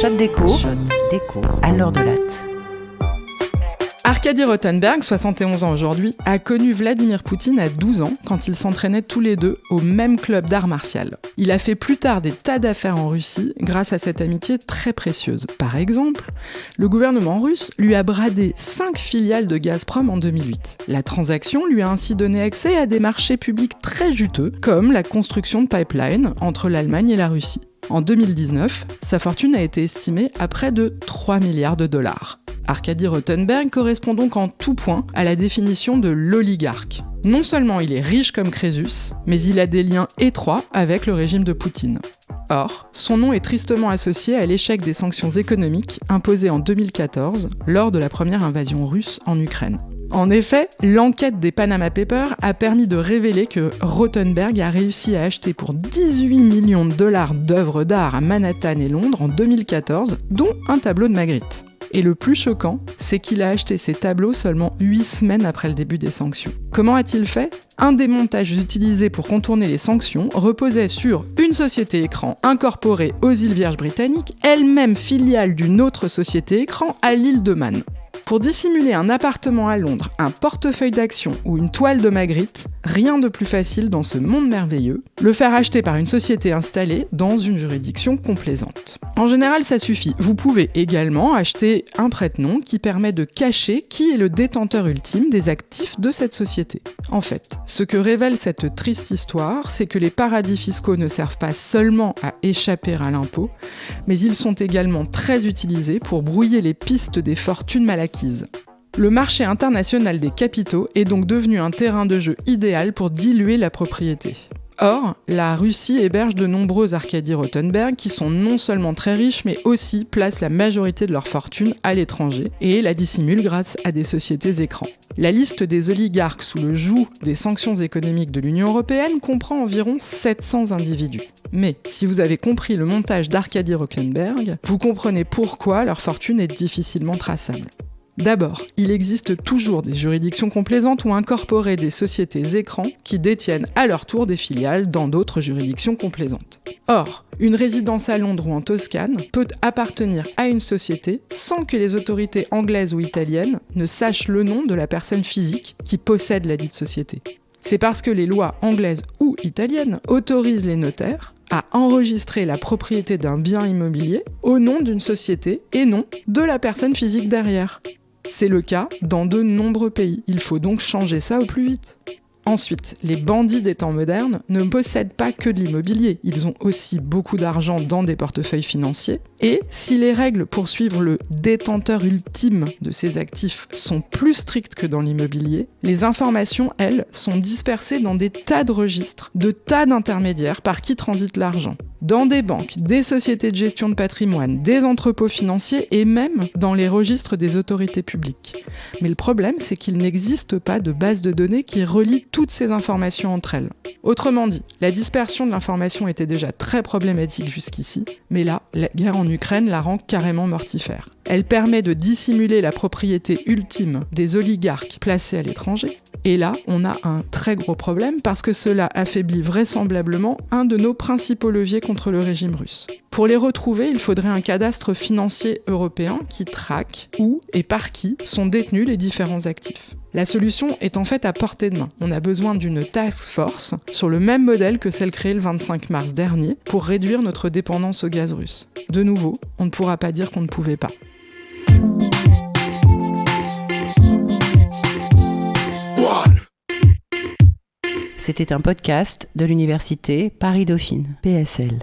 Shot d'écho à l'heure de latte. Arkady Rotenberg, 71 ans aujourd'hui, a connu Vladimir Poutine à 12 ans quand ils s'entraînaient tous les deux au même club d'art martial. Il a fait plus tard des tas d'affaires en Russie grâce à cette amitié très précieuse. Par exemple, le gouvernement russe lui a bradé 5 filiales de Gazprom en 2008. La transaction lui a ainsi donné accès à des marchés publics très juteux, comme la construction de pipelines entre l'Allemagne et la Russie. En 2019, sa fortune a été estimée à près de 3 milliards de dollars. Arkady Rotenberg correspond donc en tout point à la définition de l'oligarque. Non seulement il est riche comme Crésus, mais il a des liens étroits avec le régime de Poutine. Or, son nom est tristement associé à l'échec des sanctions économiques imposées en 2014 lors de la première invasion russe en Ukraine. En effet, l'enquête des Panama Papers a permis de révéler que Rotenberg a réussi à acheter pour 18 millions de dollars d'œuvres d'art à Manhattan et Londres en 2014, dont un tableau de Magritte. Et le plus choquant, c'est qu'il a acheté ces tableaux seulement 8 semaines après le début des sanctions. Comment a-t-il fait ? Un des montages utilisés pour contourner les sanctions reposait sur une société écran incorporée aux îles Vierges britanniques, elle-même filiale d'une autre société écran à l'île de Man. Pour dissimuler un appartement à Londres, un portefeuille d'actions ou une toile de Magritte, rien de plus facile dans ce monde merveilleux, le faire acheter par une société installée dans une juridiction complaisante. En général, ça suffit. Vous pouvez également acheter un prête-nom qui permet de cacher qui est le détenteur ultime des actifs de cette société. En fait, ce que révèle cette triste histoire, c'est que les paradis fiscaux ne servent pas seulement à échapper à l'impôt, mais ils sont également très utilisés pour brouiller les pistes des fortunes mal acquises. Le marché international des capitaux est donc devenu un terrain de jeu idéal pour diluer la propriété. Or, la Russie héberge de nombreux Arkady Rotenberg qui sont non seulement très riches, mais aussi placent la majorité de leur fortune à l'étranger et la dissimulent grâce à des sociétés écrans. La liste des oligarques sous le joug des sanctions économiques de l'Union européenne comprend environ 700 individus. Mais si vous avez compris le montage d'Arkady Rotenberg, vous comprenez pourquoi leur fortune est difficilement traçable. D'abord, il existe toujours des juridictions complaisantes ou incorporées des sociétés écrans qui détiennent à leur tour des filiales dans d'autres juridictions complaisantes. Or, une résidence à Londres ou en Toscane peut appartenir à une société sans que les autorités anglaises ou italiennes ne sachent le nom de la personne physique qui possède la dite société. C'est parce que les lois anglaises ou italiennes autorisent les notaires à enregistrer la propriété d'un bien immobilier au nom d'une société et non de la personne physique derrière. C'est le cas dans de nombreux pays. Il faut donc changer ça au plus vite. Ensuite, les bandits des temps modernes ne possèdent pas que de l'immobilier, ils ont aussi beaucoup d'argent dans des portefeuilles financiers. Et si les règles pour suivre le détenteur ultime de ces actifs sont plus strictes que dans l'immobilier, les informations, elles, sont dispersées dans des tas de registres, de tas d'intermédiaires par qui transite l'argent. Dans des banques, des sociétés de gestion de patrimoine, des entrepôts financiers et même dans les registres des autorités publiques. Mais le problème, c'est qu'il n'existe pas de base de données qui relie toutes ces informations entre elles. Autrement dit, la dispersion de l'information était déjà très problématique jusqu'ici, mais là, la guerre en Ukraine la rend carrément mortifère. Elle permet de dissimuler la propriété ultime des oligarques placés à l'étranger. Et là, on a un très gros problème parce que cela affaiblit vraisemblablement un de nos principaux leviers contre le régime russe. Pour les retrouver, il faudrait un cadastre financier européen qui traque où et par qui sont détenus les différents actifs. La solution est en fait à portée de main. On a besoin d'une task force sur le même modèle que celle créée le 25 mars dernier pour réduire notre dépendance au gaz russe. De nouveau, on ne pourra pas dire qu'on ne pouvait pas. C'était un podcast de l'Université Paris-Dauphine, PSL.